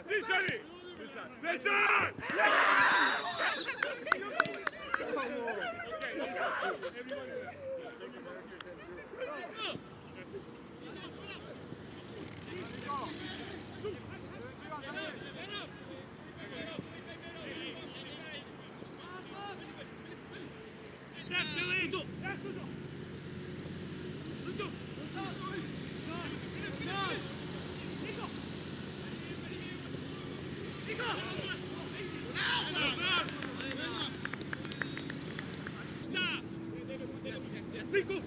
César!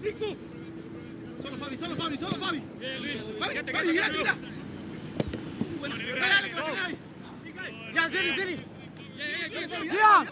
Nico! Solo Fabi! Fabi, mira! Dale, ya, Zeni! Ya!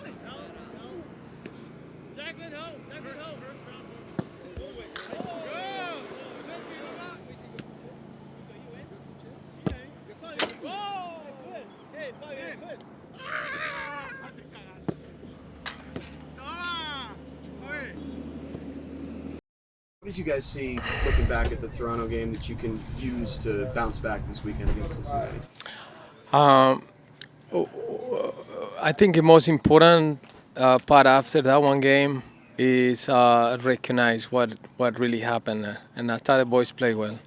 What did you guys see looking back at the Toronto game that you can use to bounce back this weekend against Cincinnati? I think the most important part after that one game is recognize what really happened. And I thought the boys played well.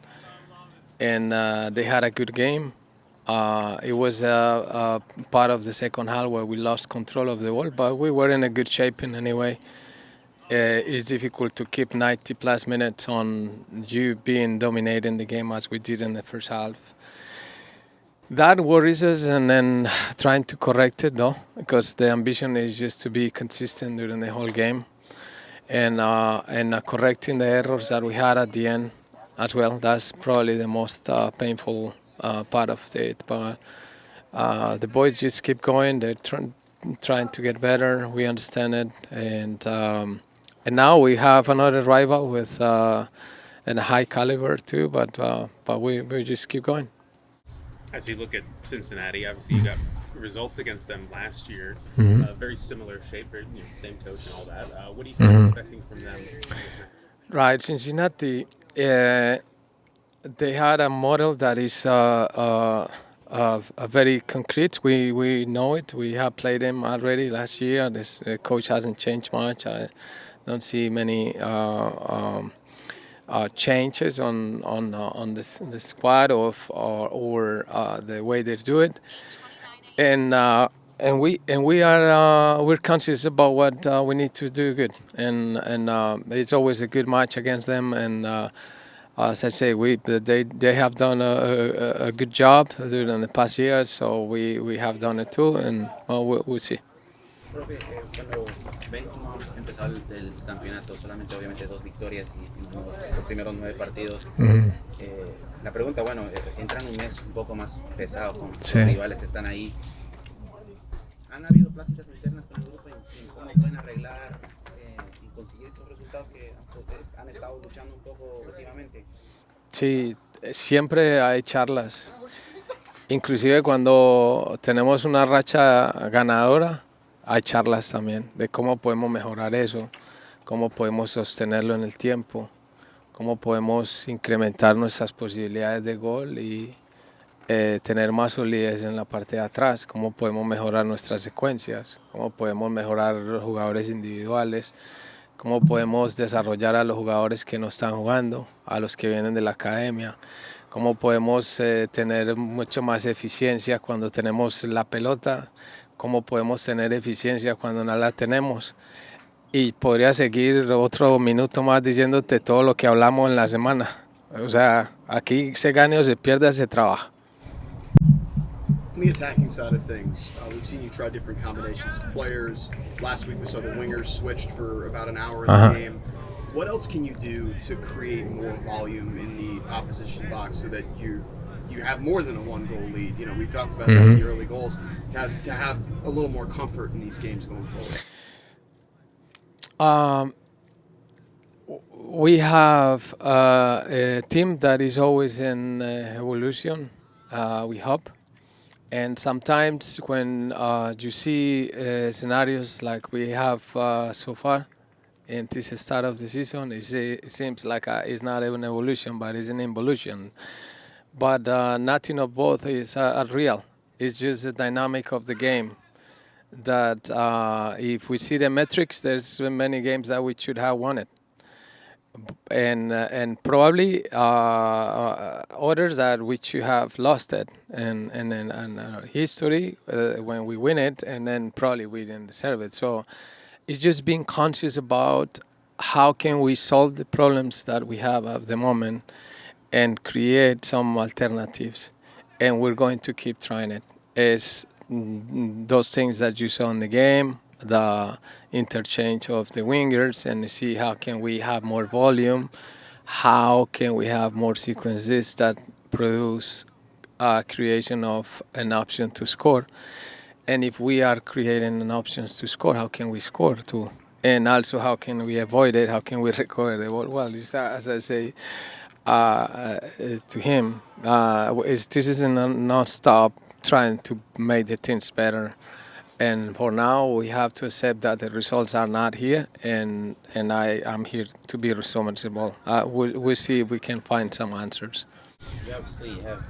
And they had a good game. It was a part of the second half where we lost control of the ball, but we were in a good shape in any way. It's difficult to keep 90-plus minutes on you being dominating the game as we did in the first half. That worries us, and then trying to correct it, though, because the ambition is just to be consistent during the whole game and correcting the errors that we had at the end as well. That's probably the most painful part of it. But the boys just keep going. They're trying to get better. We understand it, and now we have another rival with and a high caliber too. But we just keep going. As you look at Cincinnati, obviously you got results against them last year, very similar shape, same coach and all that. What do you think you're expecting from them? Right, Cincinnati, they had a model that is very concrete. We know it. We have played them already last year. This coach hasn't changed much. I don't see many changes on the squad or the way they do it, and we're conscious about what we need to do good, and it's always a good match against them, and as I say, they have done a good job during the past years, so we have done it too, and we'll see. Profe, cuando ven cómo ha empezado el campeonato, solamente obviamente 2 victorias y los primeros 9 partidos, la pregunta, bueno, entran un mes un poco más pesado con los rivales que están ahí. ¿Han habido pláticas internas con el grupo en cómo pueden arreglar y conseguir estos resultados que ustedes han estado luchando un poco últimamente? Sí, siempre hay charlas, inclusive cuando tenemos una racha ganadora. Hay charlas también de cómo podemos mejorar eso, cómo podemos sostenerlo en el tiempo, cómo podemos incrementar nuestras posibilidades de gol y tener más solidez en la parte de atrás, cómo podemos mejorar nuestras secuencias, cómo podemos mejorar los jugadores individuales, cómo podemos desarrollar a los jugadores que no están jugando, a los que vienen de la academia, cómo podemos tener mucho más eficiencia cuando tenemos la pelota, cómo podemos tener eficiencia cuando no la tenemos. Y podría seguir otro minuto más diciéndote todo lo que hablamos en la semana. O sea, aquí se gane o se pierde, se trabaja. On the attacking side of things, we've seen you try different combinations of players. Last week we saw the wingers switched for about an hour in the game. What else can you do to create more volume in the opposition box so that you have more than a 1-goal lead? You know, we talked about that with the early goals. To have a little more comfort in these games going forward. We have a team that is always in evolution, we hope. And sometimes when you see scenarios like we have so far in this start of the season, it seems like it's not an evolution, but it's an involution. But nothing of both is real. It's just the dynamic of the game. That if we see the metrics, there's many games that we should have won it, and probably others that we should have lost it. And our history when we win it, and then probably we didn't deserve it. So it's just being conscious about how can we solve the problems that we have at the moment and create some alternatives. And we're going to keep trying it. It's those things that you saw in the game, the interchange of the wingers, and see how can we have more volume, how can we have more sequences that produce creation of an option to score. And if we are creating an options to score, how can we score too? And also, how can we avoid it? How can we recover the ball? Well, as I say to him, this is a non-stop trying to make the teams better. And for now, we have to accept that the results are not here, and I am here to be responsible. We'll see if we can find some answers. You obviously have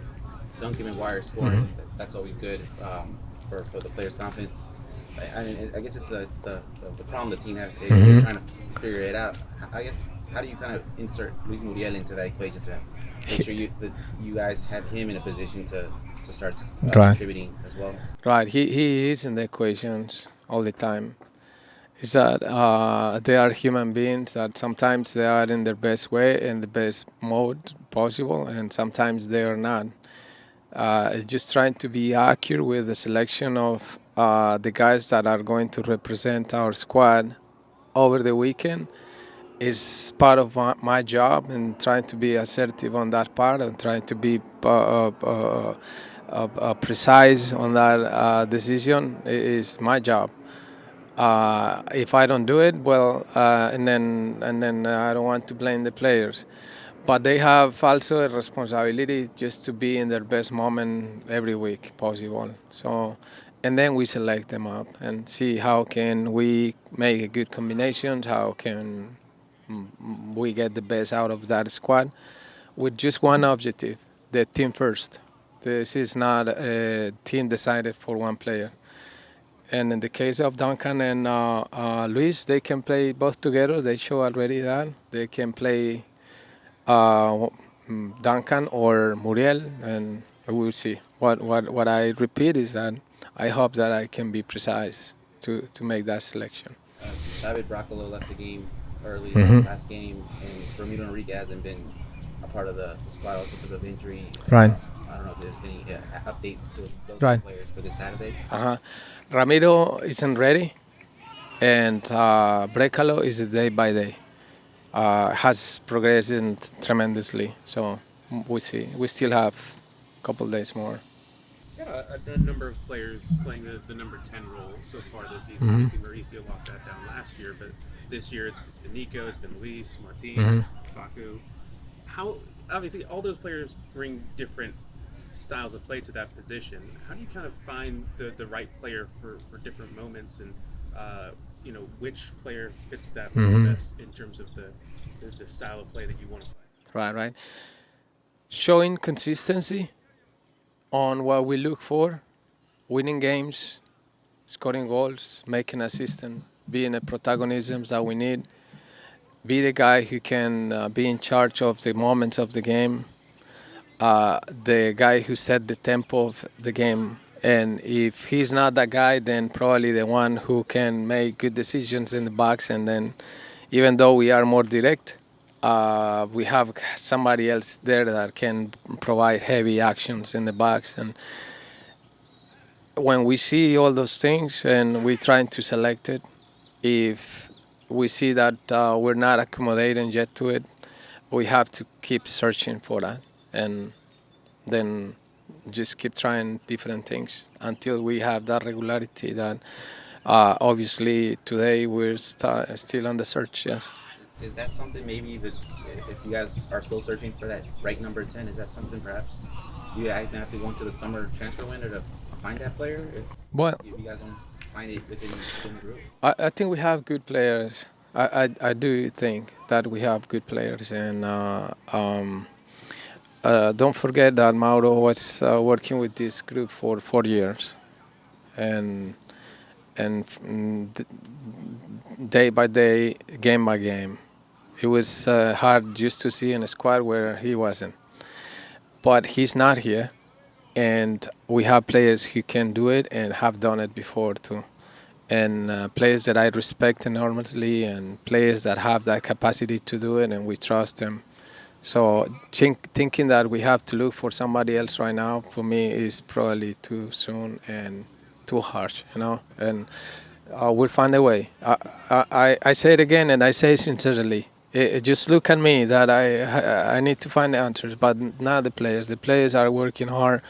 Duncan McGuire scoring. That's always good for the players' confidence. I guess it's the problem the team has. They're trying to figure it out. I guess, how do you kind of insert Luis Muriel into that equation to make sure that you guys have him in a position to start contributing as well? Right, he is in the equations all the time. Is that they are human beings that sometimes they are in their best way, in the best mode possible, and sometimes they are not. Just trying to be accurate with the selection of the guys that are going to represent our squad over the weekend is part of my job, and trying to be assertive on that part and trying to be precise on that decision is my job. If I don't do it, well, and then I don't want to blame the players. But they have also a responsibility just to be in their best moment every week possible. So, and then we select them up and see how can we make a good combinations, how can we get the best out of that squad with just one objective, the team first. This is not a team decided for one player. And in the case of Duncan and Luis, they can play both together. They show already that. They can play Duncan or Muriel, and we will see. What I repeat is that I hope that I can be precise to make that selection. David Brocolo left the game early last game, and Ramiro Enrique hasn't been a part of the squad also because of injury. Right. I don't know if there's any update to those players for this Saturday. Ramiro isn't ready, and Brecalo is day by day. Has progressed tremendously, so we see. We still have a couple days more. A number of players playing the number 10 role so far this season. Obviously, Mauricio locked that down last year, but this year it's been Nico, it's been Luis, Martin, Facu. How, obviously, all those players bring different styles of play to that position. How do you kind of find the right player for different moments, and which player fits that best in terms of the style of play that you want to play? Right. Showing consistency on what we look for, winning games, scoring goals, making assists, being the protagonism that we need, be the guy who can be in charge of the moments of the game, the guy who set the tempo of the game. And if he's not that guy, then probably the one who can make good decisions in the box. And then even though we are more direct, we have somebody else there that can provide heavy actions in the box. And when we see all those things and we're trying to select it, if we see that we're not accommodating yet to it, we have to keep searching for that. And then just keep trying different things until we have that regularity that obviously today we're still on the search, yes. Is that something maybe that if you guys are still searching for that right number 10, is that something perhaps you guys may have to go into the summer transfer window to find that player? If you guys don't find it within the group? I think we have good players. I do think that we have good players, and don't forget that Mauro was working with this group for 4 years, and day by day, game by game, it was hard just to see in a squad where he wasn't. But he's not here, and we have players who can do it and have done it before too, and players that I respect enormously, and players that have that capacity to do it, and we trust them. So thinking that we have to look for somebody else right now, for me, is probably too soon and too harsh, And we'll find a way. I say it again, and I say it sincerely. Just look at me. That I need to find the answers, but not the players. The players are working hard,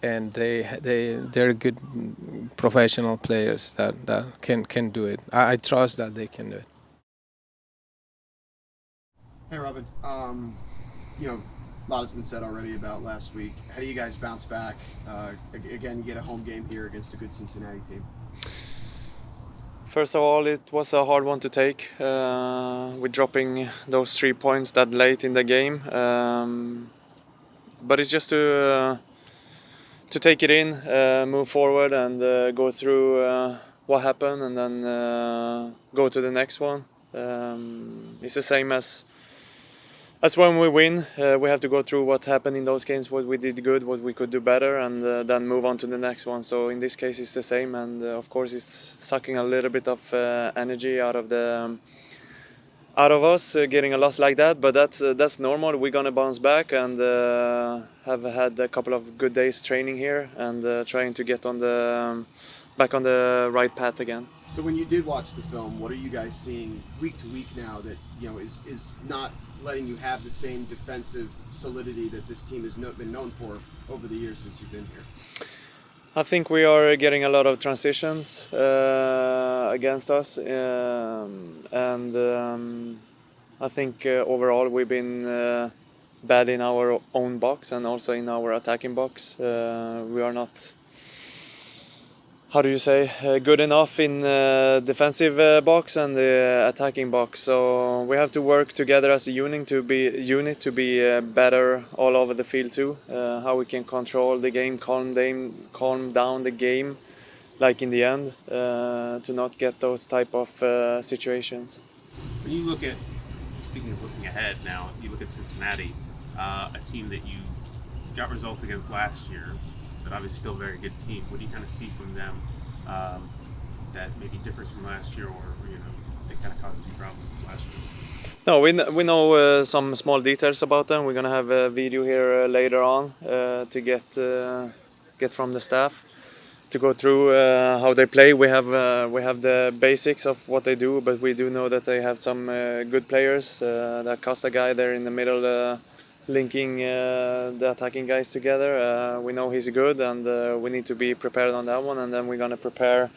and they're good professional players that can do it. I trust that they can do it. Hey, Robin. A lot has been said already about last week. How do you guys bounce back? Again, you get a home game here against a good Cincinnati team. First of all, it was a hard one to take with dropping those 3 points that late in the game. But it's just to take it in, move forward, and go through what happened, and then go to the next one. It's the same as when we win. We have to go through what happened in those games, what we did good, what we could do better, and then move on to the next one. So in this case, it's the same, and of course, it's sucking a little bit of energy out of us, getting a loss like that. But that's normal. We're gonna bounce back, and have had a couple of good days training here, and trying to get back on the right path again. So when you did watch the film, what are you guys seeing week to week now that is not letting you have the same defensive solidity that this team has been known for over the years since you've been here? I think we are getting a lot of transitions against us, and I think overall we've been bad in our own box and also in our attacking box. We are not, how do you say, good enough in defensive box and the attacking box. So we have to work together as a unit to be better all over the field too. How we can control the game, calm down the game, like in the end, to not get those type of situations. When you look at, speaking of looking ahead now, you look at Cincinnati, a team that you got results against last year, but obviously still a very good team. What do you kind of see from them that maybe differs from last year, or they kind of caused you problems last year? No, we know some small details about them. We're gonna have a video here later on to get from the staff to go through how they play. We have the basics of what they do, but we do know that they have some good players. That Costa guy there in the middle, linking the attacking guys together. We know he's good, and we need to be prepared on that one. And then we're gonna prepare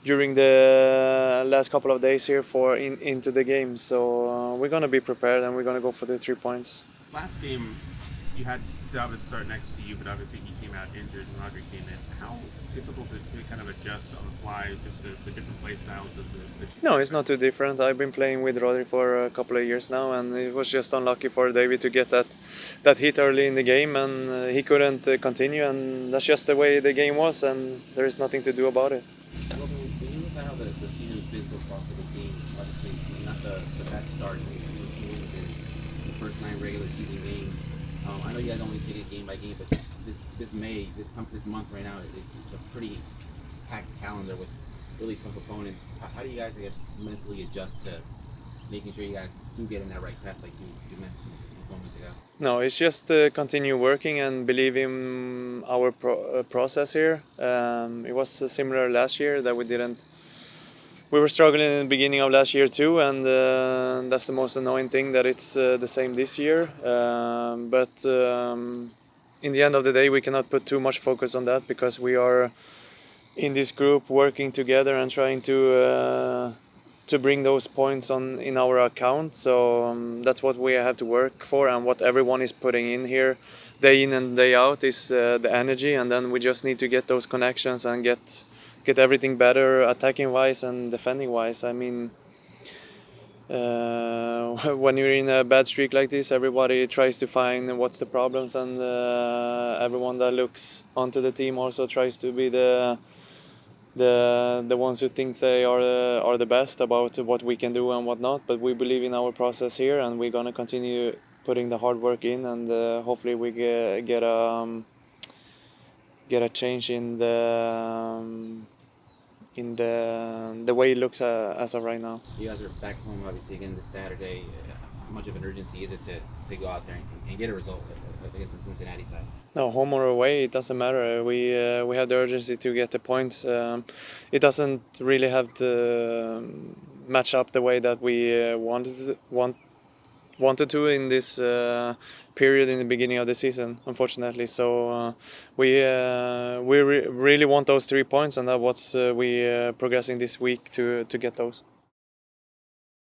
during the last couple of days here into the game. So we're gonna be prepared, and we're gonna go for the 3 points. Last game, you had David start next to you, but obviously he came out injured and Rodri came in. How difficult is it to kind of adjust on the fly, just the different play styles of the No, it's not too different. I've been playing with Rodri for a couple of years now, and it was just unlucky for David to get that hit early in the game, and he couldn't continue, and that's just the way the game was, and there is nothing to do about it. Well, when you look at how the season's been so far for the team, obviously not the best start. Two wins in the first 9 regular season games. I know you guys only take it game by game, but this month right now, it's a pretty packed calendar with really tough opponents. How do you guys, I guess, mentally adjust to making sure you guys do get in that right path, like you mentioned moments ago? No, it's just continue working and believe in our process here. It was similar last year that we were struggling in the beginning of last year too, and that's the most annoying thing, that it's the same this year. But in the end of the day, we cannot put too much focus on that, because we are in this group working together and trying to bring those points in our account. So that's what we have to work for, and what everyone is putting in here day in and day out is the energy, and then we just need to get those connections and get everything better attacking wise and defending wise. I mean, when you're in a bad streak like this, everybody tries to find what's the problems, and everyone that looks onto the team also tries to be the ones who think they are the best about what we can do and what not. But we believe in our process here, and we're gonna continue putting the hard work in, and hopefully we get a change in the way it looks as of right now. You guys are back home, obviously, again this Saturday. How much of an urgency is it to go out there and get a result against the Cincinnati side? No, home or away, it doesn't matter. We have the urgency to get the points. It doesn't really have to match up the way that we wanted to in this period in the beginning of the season, unfortunately. So we really want those 3 points, and that's what we progressing this week to get those.